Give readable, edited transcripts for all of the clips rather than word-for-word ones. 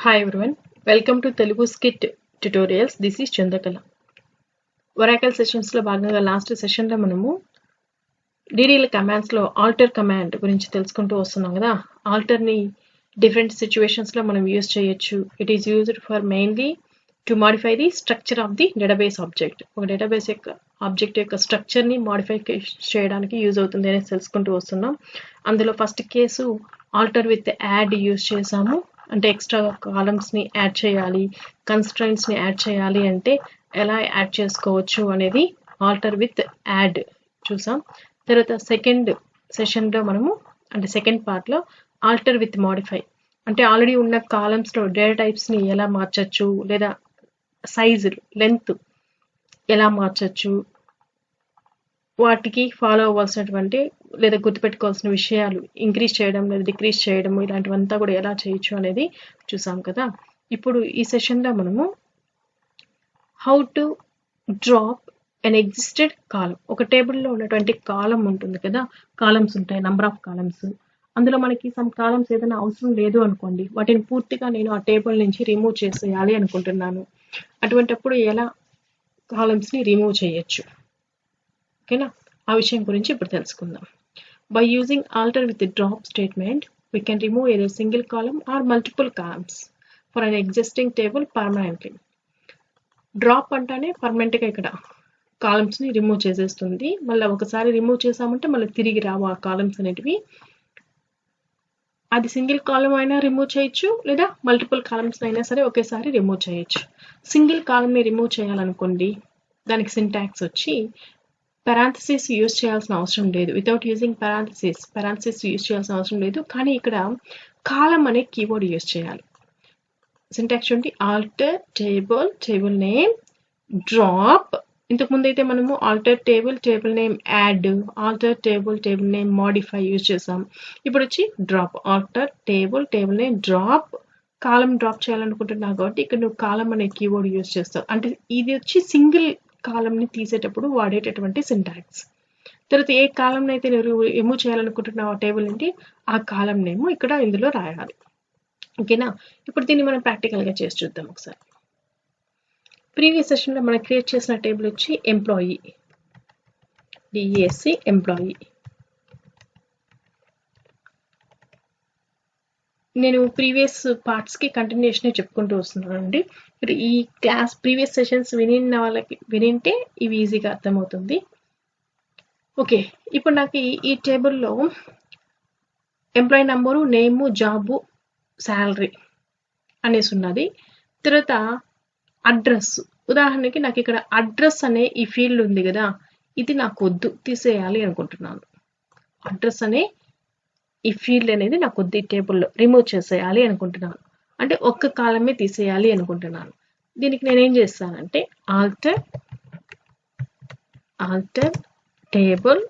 Hi everyone, welcome to Telugu Scit tutorials. This is Chandakala. Oracle sessions లో భాగంగా last session లో మనము DDL commands లో alter command గురించి తెలుసుకుంటూ వస్తున్నాం కదా. Alter ని డిఫరెంట్ సిచ్యువేషన్స్ లో మనం యూజ్ చేయొచ్చు. It is used for mainly to modify the structure of the database object. ఒక డేటాబేస్ యొక్క ఆబ్జెక్ట్ యొక్క స్ట్రక్చర్ ని మాడిఫై చేయడానికి యూజ్ అవుతుంది అని తెలుసుకుంటూ వస్తున్నాం. అందులో first case alter with add use చేసాము. అంటే ఎక్స్ట్రా కాలమ్స్ ని యాడ్ చేయాలి, కన్స్ట్రైంట్స్ ని యాడ్ చేయాలి అంటే ఎలా యాడ్ చేసుకోవచ్చు అనేది ఆల్టర్ విత్ యాడ్ చూసాం. తర్వాత సెకండ్ సెషన్ లో మనము అంటే సెకండ్ పార్ట్ లో ఆల్టర్ విత్ మాడిఫై అంటే ఆల్రెడీ ఉన్న కాలమ్స్ లో డేటా టైప్స్ ని ఎలా మార్చచ్చు లేదా సైజు లెంత్ ఎలా మార్చచ్చు, వాటికి ఫాలో అవ్వాల్సినటువంటి లేదా గుర్తుపెట్టుకోవాల్సిన విషయాలు ఇంక్రీజ్ చేయడం లేదా డిక్రీజ్ చేయడం ఇలాంటివంతా కూడా ఎలా చేయొచ్చు అనేది చూసాం కదా. ఇప్పుడు ఈ సెషన్లో మనము how to drop an existed కాలం, ఒక టేబుల్లో ఉన్నటువంటి కాలం ఉంటుంది కదా, కాలమ్స్ ఉంటాయి, నంబర్ ఆఫ్ కాలమ్స్. అందులో మనకి సమ్ కాలమ్స్ ఏదైనా అవసరం లేదు అనుకోండి, వాటిని పూర్తిగా నేను ఆ టేబుల్ నుంచి రిమూవ్ చేసేయాలి అనుకుంటున్నాను. అటువంటప్పుడు ఎలా కాలమ్స్ని రిమూవ్ చేయొచ్చు, ఓకేనా? ఆ విషయం గురించి ఇప్పుడు తెలుసుకుందాం. By using alter with the drop statement, we can remove either single column or multiple columns for an existing table permanently. Drop అంటానే పర్మనెంట్గా ఇక్కడ కాలమ్స్ని రిమూవ్ చేసేస్తుంది. మళ్ళీ ఒకసారి రిమూవ్ చేసామంటే మళ్ళీ తిరిగి రావు ఆ కాలమ్స్ అనేటివి. అది సింగిల్ కాలమ్ అయినా రిమూవ్ చేయొచ్చు లేదా మల్టిపుల్ కాలమ్స్ అయినా సరే ఒకేసారి రిమూవ్ చేయొచ్చు. సింగిల్ కాలమ్ని రిమూవ్ చేయాలనుకోండి, దానికి సింటాక్స్ వచ్చి పారాంథసిస్ యూజ్ చేయాల్సిన అవసరం లేదు. వితౌట్ యూజింగ్ పారాంథసిస్ యూజ్ చేయాల్సిన అవసరం లేదు, కానీ ఇక్కడ కాలమ్ అనే కీవర్డ్ యూజ్ చేయాలి. సింటాక్స్ చూడండి, alter table table name drop. ఇంతకుముందు అయితే మనము alter table table name add, alter table table name modify use చేసాం. ఇప్పుడు వచ్చి drop, alter table table name drop. Column drop చేయాలనుకుంటున్నావు కాబట్టి ఇక్కడ నువ్వు కాలమ్ అనే కీవర్డ్ యూజ్ చేస్తావు. అంటే ఇది వచ్చి సింగిల్ కాలమ్ని తీసేటప్పుడు వాడేటటువంటి సింటాక్స్. తర్వాత ఏ కాలమ్ని అయితే నువ్వు రిమూవ్ చేయాలనుకుంటున్నావు ఆ టేబుల్ నుండి, ఆ కాలమ్ నేమ్ ఇక్కడ ఇందులో రాయాలి, ఓకేనా? ఇప్పుడు దీన్ని మనం ప్రాక్టికల్గా చేసి చూద్దాం ఒకసారి. ప్రీవియస్ సెషన్లో మనం క్రియేట్ చేసిన టేబుల్ వచ్చి ఎంప్లాయీ, డిఎస్సి ఎంప్లాయీ. నేను ప్రీవియస్ పార్ట్స్కి కంటిన్యూషన్ చెప్పుకుంటూ వస్తున్నాను అండి. ఈ క్లాస్ ప్రీవియస్ సెషన్స్ వినిన వాళ్ళకి వినింటే ఇవి ఈజీగా అర్థమవుతుంది. ఓకే, ఇప్పుడు నాకు ఈ టేబుల్లో ఎంప్లాయీ నంబరు, నేము, జాబు, శాలరీ అనేసి ఉన్నది. తర్వాత అడ్రస్, ఉదాహరణకి నాకు ఇక్కడ అడ్రస్ అనే ఈ ఫీల్డ్ ఉంది కదా, ఇది నాకు వద్దు, తీసేయాలి అనుకుంటున్నాను. అడ్రస్ అనే ఈ ఫీల్డ్ అనేది నాకు వద్దు, ఈ టేబుల్లో రిమూవ్ చేసేయాలి అనుకుంటున్నాను. అంటే ఒక్క కాలమే తీసేయాలి అనుకుంటున్నాను. దీనికి నేనేం చేస్తానంటే alter table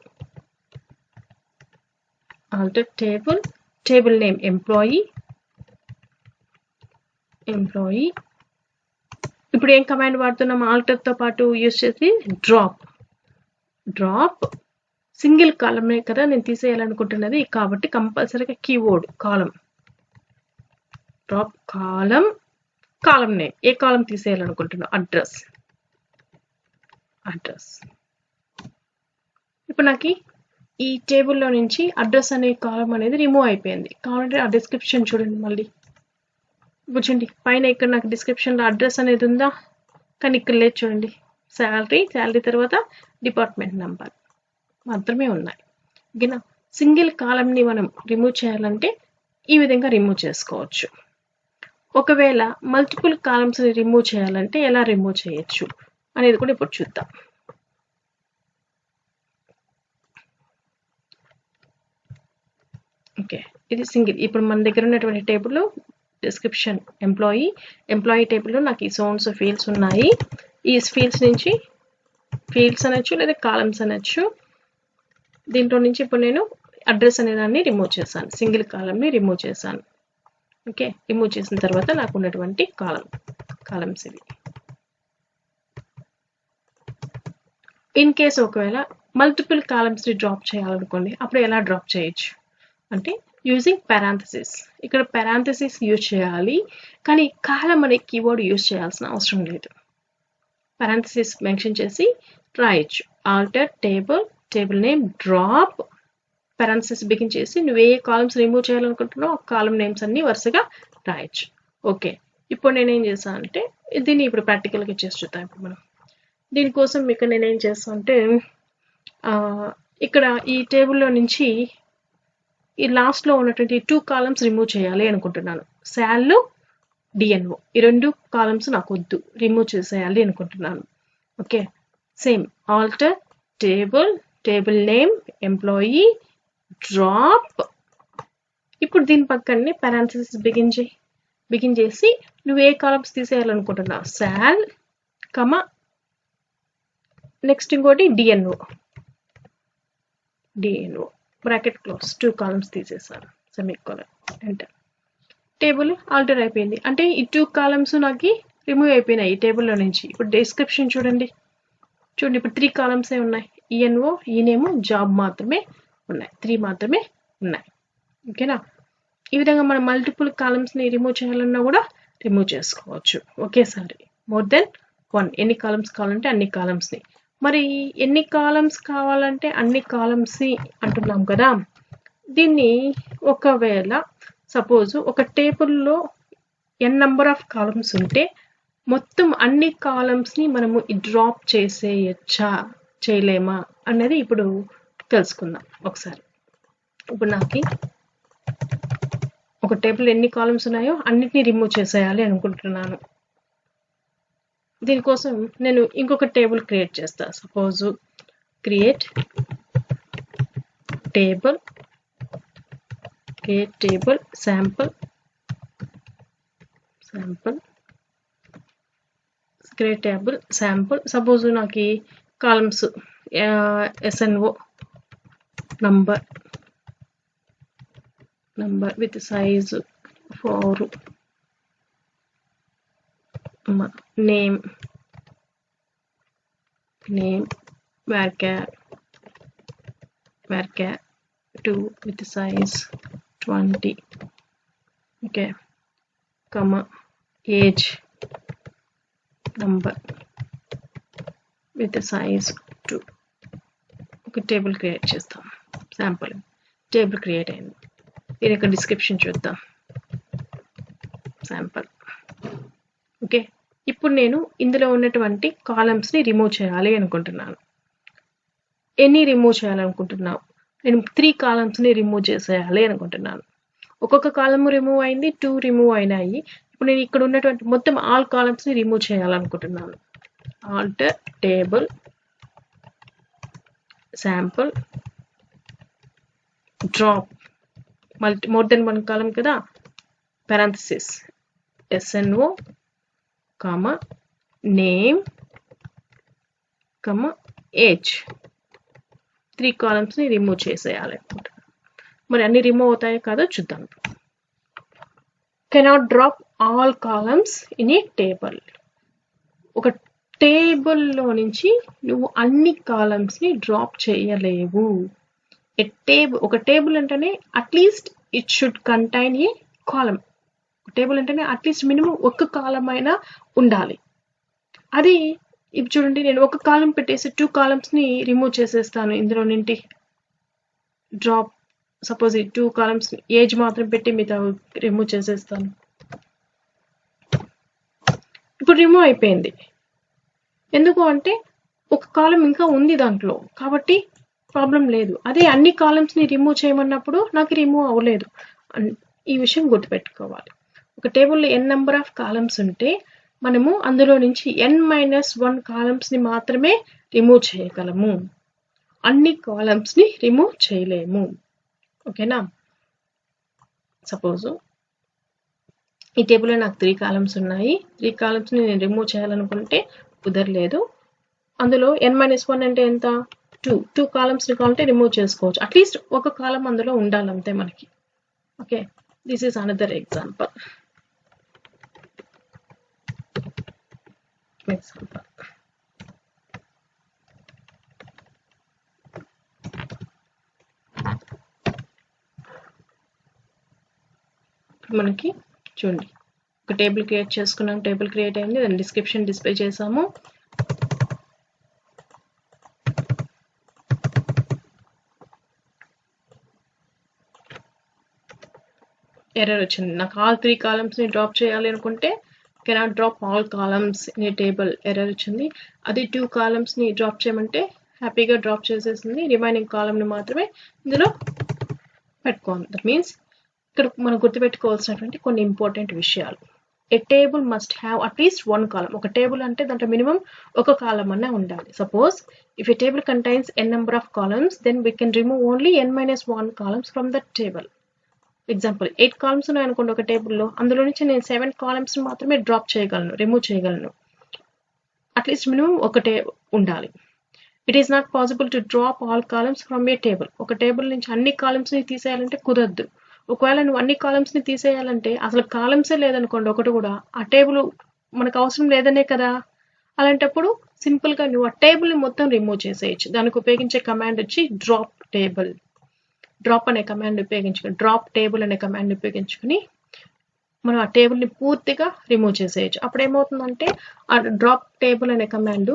table name employee. ఇప్పుడు ఏం కమాండ్ వాడుతున్నాం ఆల్టర్తో పాటు యూజ్ చేసి డ్రాప్ సింగిల్ కాలమే కదా నేను తీసేయాలనుకుంటున్నది, కాబట్టి కంపల్సరీగా కీవర్డ్ కాలం, డ్రాప్ కాలం నేమ్. ఏ కాలం తీసేయాలనుకుంటున్నాం, అడ్రస్. ఇప్పుడు నాకు ఈ టేబుల్లో నుంచి అడ్రస్ అనే కాలం అనేది రిమూవ్ అయిపోయింది. కావాలంటే ఆ డిస్క్రిప్షన్ చూడండి మళ్ళీ. ఇప్పుడు చూడండి పైన ఇక్కడ నాకు డిస్క్రిప్షన్లో అడ్రస్ అనేది ఉందా, కానీ ఇక్కడ లేదు చూడండి. శాలరీ తర్వాత డిపార్ట్మెంట్ నెంబర్ మాత్రమే ఉన్నాయి, ఓకేనా? సింగిల్ కాలంని మనం రిమూవ్ చేయాలంటే ఈ విధంగా రిమూవ్ చేసుకోవచ్చు. ఒకవేళ మల్టిపుల్ కాలమ్స్ని రిమూవ్ చేయాలంటే ఎలా రిమూవ్ చేయొచ్చు అనేది కూడా ఇప్పుడు చూద్దాం. ఓకే, ఇది సింగిల్. ఇప్పుడు మన దగ్గర ఉన్నటువంటి టేబుల్ డిస్క్రిప్షన్ ఎంప్లాయీ టేబుల్లో నాకు ఈ సోన్స్ ఫీల్డ్స్ ఉన్నాయి. ఈ ఫీల్డ్స్ నుంచి ఫీల్డ్స్ అనొచ్చు లేదా కాలమ్స్ అనొచ్చు. దీంట్లో నుంచి ఇప్పుడు నేను అడ్రస్ అనే దాన్ని రిమూవ్ చేశాను, సింగిల్ కాలమ్ని రిమూవ్ చేశాను. ఓకే, రిమూవ్ చేసిన తర్వాత నాకు ఉన్నటువంటి కాలమ్స్ ఇవి. ఇన్ కేస్ ఒకవేళ మల్టిపుల్ కాలమ్స్ని డ్రాప్ చేయాలనుకోండి, అప్పుడు ఎలా డ్రాప్ చేయొచ్చు అంటే యూజింగ్ parenthesis. ఇక్కడ parenthesis యూజ్ చేయాలి, కానీ కాలం అనే కీవర్డ్ యూజ్ చేయాల్సిన అవసరం లేదు. parenthesis మెన్షన్ చేసి రాయొచ్చు. Alter table name drop parenthesis begin చేసి నువ్వు ఏ కాలమ్స్ రిమూవ్ చేయాలనుకుంటున్నావు ఆ కాలం నేమ్స్ అన్ని వరుసగా రాయొచ్చు. ఓకే, ఇప్పుడు నేనేం చేస్తాను అంటే దీన్ని ఇప్పుడు ప్రాక్టికల్గా చేసి చూద్దాం. ఇప్పుడు మనం దీనికోసం ఇక్కడ నేనేం చేస్తాను అంటే ఇక్కడ ఈ టేబుల్లో నుంచి ఈ లాస్ట్లో ఉన్నటువంటి 2 కాలమ్స్ రిమూవ్ చేయాలి అనుకుంటున్నాను. శాల్ డిఎన్ఓ ఈ 2 కాలమ్స్ నాకు వద్దు, రిమూవ్ చేసేయాలి అనుకుంటున్నాను. Okay, same alter table name employee drop. ఇప్పుడు దీని పక్కనే parenthesis బిగిన్ చేసి నువ్వు ఏ కాలమ్స్ తీసేయాలనుకుంటున్నావు శాల్ కమ నెక్స్ట్ ఇంకోటి డిఎన్ఓ బ్రాకెట్ క్లోజ్ 2 కాలమ్స్ తీసేసాను, సెమీకోలన్ ఎంటర్. టేబుల్ ఆల్టర్ అయిపోయింది, అంటే ఈ 2 కాలమ్స్ నాకు రిమూవ్ అయిపోయినాయి ఈ టేబుల్లో నుంచి. ఇప్పుడు డిస్క్రిప్షన్ చూడండి ఇప్పుడు 3 కాలమ్సే ఉన్నాయి. ఈఎన్ఓ ఈనేమో జాబ్ మాత్రమే ఉన్నాయి, 3 మాత్రమే ఉన్నాయి. ఓకేనా, ఈ విధంగా మనం మల్టిపుల్ కాలమ్స్ని రిమూవ్ చేయాలన్నా కూడా రిమూవ్ చేసుకోవచ్చు ఒకేసారి. మోర్ దెన్ 1 ఎన్ని కాలమ్స్ కావాలంటే అన్ని కాలమ్స్ని. మరి ఎన్ని కాలమ్స్ కావాలంటే అన్ని కాలమ్స్ని అంటున్నాం కదా. దీన్ని ఒకవేళ సపోజ్ ఒక టేబుల్లో n నెంబర్ ఆఫ్ కాలమ్స్ ఉంటే మొత్తం అన్ని కాలమ్స్ని మనము డ్రాప్ చేసేయచ్చా చేయలేమా అన్నది ఇప్పుడు తెలుసుకుందాం ఒకసారి. ఇప్పుడు నాకు ఒక టేబుల్ ఎన్ని కాలమ్స్ ఉన్నాయో అన్నిటినీ రిమూవ్ చేసేయాలి అనుకుంటున్నాను. దీనికోసం నేను ఇంకొక టేబుల్ క్రియేట్ చేస్తా. Suppose create table sample create table sample. Suppose నాకు columns SNO number with size 4, name varchar 2 with size 20. okay, comma age number with size 2. ఒక టేబుల్ క్రియేట్ చేస్తాం. శాంపుల్ టేబుల్ క్రియేట్ అయింది. దీని యొక్క డిస్క్రిప్షన్ చూద్దాం. Sample. Okay, ఇప్పుడు నేను ఇందులో ఉన్నటువంటి కాలమ్స్ని రిమూవ్ చేయాలి అనుకుంటున్నాను. ఎన్ని రిమూవ్ చేయాలనుకుంటున్నావు? నేను 3 కాలమ్స్ని రిమూవ్ చేసేయాలి అనుకుంటున్నాను. ఒక్కొక్క కాలమ్ రిమూవ్ అయింది, 2 రిమూవ్ అయినాయి. ఇప్పుడు నేను ఇక్కడ ఉన్నటువంటి మొత్తం ఆల్ కాలమ్స్ని రిమూవ్ చేయాలనుకుంటున్నాను. Alter table sample drop more than 1 column కదా, parenthesis SNO comma name comma age 3 కాలమ్స్ని remove చేసేయాలి అనుకుంటున్నాను. మరి అన్ని రిమూవ్ అవుతాయో కాదో చూద్దాం. Cannot drop all columns in a table. ఒక టేబుల్లో నుంచి నువ్వు అన్ని కాలమ్స్ని డ్రాప్ చేయలేవు. ఒక టేబుల్ అంటేనే at least it should contain A column. Table అంటేనే అట్లీస్ట్ మినిమం ఒక కాలం అయినా ఉండాలి. అది ఇప్పుడు చూడండి, నేను ఒక కాలం పెట్టేసి 2 కాలమ్స్ని రిమూవ్ చేసేస్తాను ఇందులో నుండి. డ్రాప్ సపోజ్ 2 కాలమ్స్ ఏజ్ మాత్రం పెట్టి మిగతా రిమూవ్ చేసేస్తాను. ఇప్పుడు రిమూవ్ అయిపోయింది. ఎందుకు అంటే ఒక కాలం ఇంకా ఉంది దాంట్లో, కాబట్టి ప్రాబ్లం లేదు. అదే అన్ని కాలమ్స్ని రిమూవ్ చేయమన్నప్పుడు నాకు రిమూవ్ అవ్వలేదు. ఈ విషయం గుర్తుపెట్టుకోవాలి. ఒక టేబుల్లో n నెంబర్ ఆఫ్ కాలమ్స్ ఉంటే మనము అందులో నుంచి n-1 కాలమ్స్ని మాత్రమే రిమూవ్ చేయగలము. అన్ని కాలమ్స్ని రిమూవ్ చేయలేము. ఓకేనా, సపోజ్ ఈ టేబుల్లో నాకు 3 కాలమ్స్ ఉన్నాయి. 3 కాలమ్స్ని నేను రిమూవ్ చేయాలనుకుంటే కుదరలేదు. అందులో n-1 అంటే ఎంత? 2 కాలమ్స్ని కావాలంటే రిమూవ్ చేసుకోవచ్చు. అట్లీస్ట్ ఒక కాలం అందులో ఉండాలంతే మనకి. Okay, this is another example. మనకి చూడండి ఒక టేబుల్ క్రియేట్ చేసుకున్నాం, టేబుల్ క్రియేట్ అయింది, దాని డిస్క్రిప్షన్ డిస్ప్లే చేసాము. ఎర్రర్ వచ్చింది. నాకు ఆల్ 3 కాలమ్స్ని డ్రాప్ చేయాలి అనుకుంటే cannot drop all columns in a table error వచ్చింది. అది 2 కాలమ్స్ని డ్రాప్ చేయమంటే హ్యాపీగా డ్రాప్ చేసేసింది. రిమైనింగ్ కాలమ్ని మాత్రమే ఇందులో పెట్టుకోవాలి. దట్ మీన్స్ ఇక్కడ మనం గుర్తుపెట్టుకోవాల్సినటువంటి కొన్ని ఇంపార్టెంట్ విషయాలు. ఏ table must have at least 1 column. ఒక టేబుల్ అంటే దాంట్లో మినిమం ఒక కాలం అన్నా ఉండాలి. Suppose if A table contains n number of columns then we can remove only n-1 columns from that table. Example 8 columns ఉన్నాయనుకోండి ఒక టేబుల్లో, అందులో నుంచి నేను 7 కాలమ్స్ని మాత్రమే డ్రాప్ చేయగలను, రిమూవ్ చేయగలను. అట్లీస్ట్ మినిమం ఒకటే ఉండాలి. It is not possible to drop all columns from A table. ఒక టేబుల్ నుంచి అన్ని కాలమ్స్ని తీసేయాలంటే కుదరదు. ఒకవేళ నువ్వు అన్ని కాలమ్స్ని తీసేయాలంటే అసలు కాలమ్సే లేదనుకోండి ఒకటి కూడా, ఆ టేబుల్ మనకు అవసరం లేదనే కదా. అలాంటప్పుడు సింపుల్గా నువ్వు ఆ టేబుల్ని మొత్తం రిమూవ్ చేసేయచ్చు. దానికి ఉపయోగించే కమాండ్ వచ్చి డ్రాప్ టేబుల్. డ్రాప్ అనే కమాండ్ ఉపయోగించుకుని, డ్రాప్ టేబుల్ అనే కమాండ్ ఉపయోగించుకుని మనం ఆ టేబుల్ని పూర్తిగా రిమూవ్ చేసేయచ్చు. అప్పుడు ఏమవుతుందంటే ఆ డ్రాప్ టేబుల్ అనే కమాండ్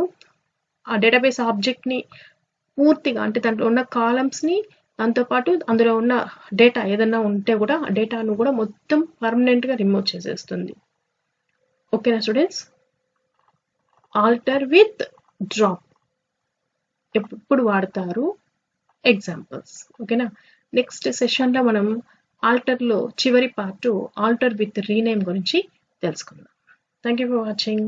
ఆ డేటాబేస్ ఆబ్జెక్ట్ని పూర్తిగా, అంటే దాంట్లో ఉన్న కాలమ్స్ని దాంతోపాటు అందులో ఉన్న డేటా ఏదన్నా ఉంటే కూడా ఆ డేటాను కూడా మొత్తం పర్మనెంట్గా రిమూవ్ చేసేస్తుంది. ఓకేనా స్టూడెంట్స్? ఆల్టర్ విత్ డ్రాప్ ఎప్పుడు వాడతారు? ఎగ్జాంపుల్స్. ఓకేనా? నెక్స్ట్ సెషన్లో మనం ఆల్టర్లో చివరి పార్ట్ ఆల్టర్ విత్ రీనేమ్ గురించి తెలుసుకుందాం. Thank you for watching.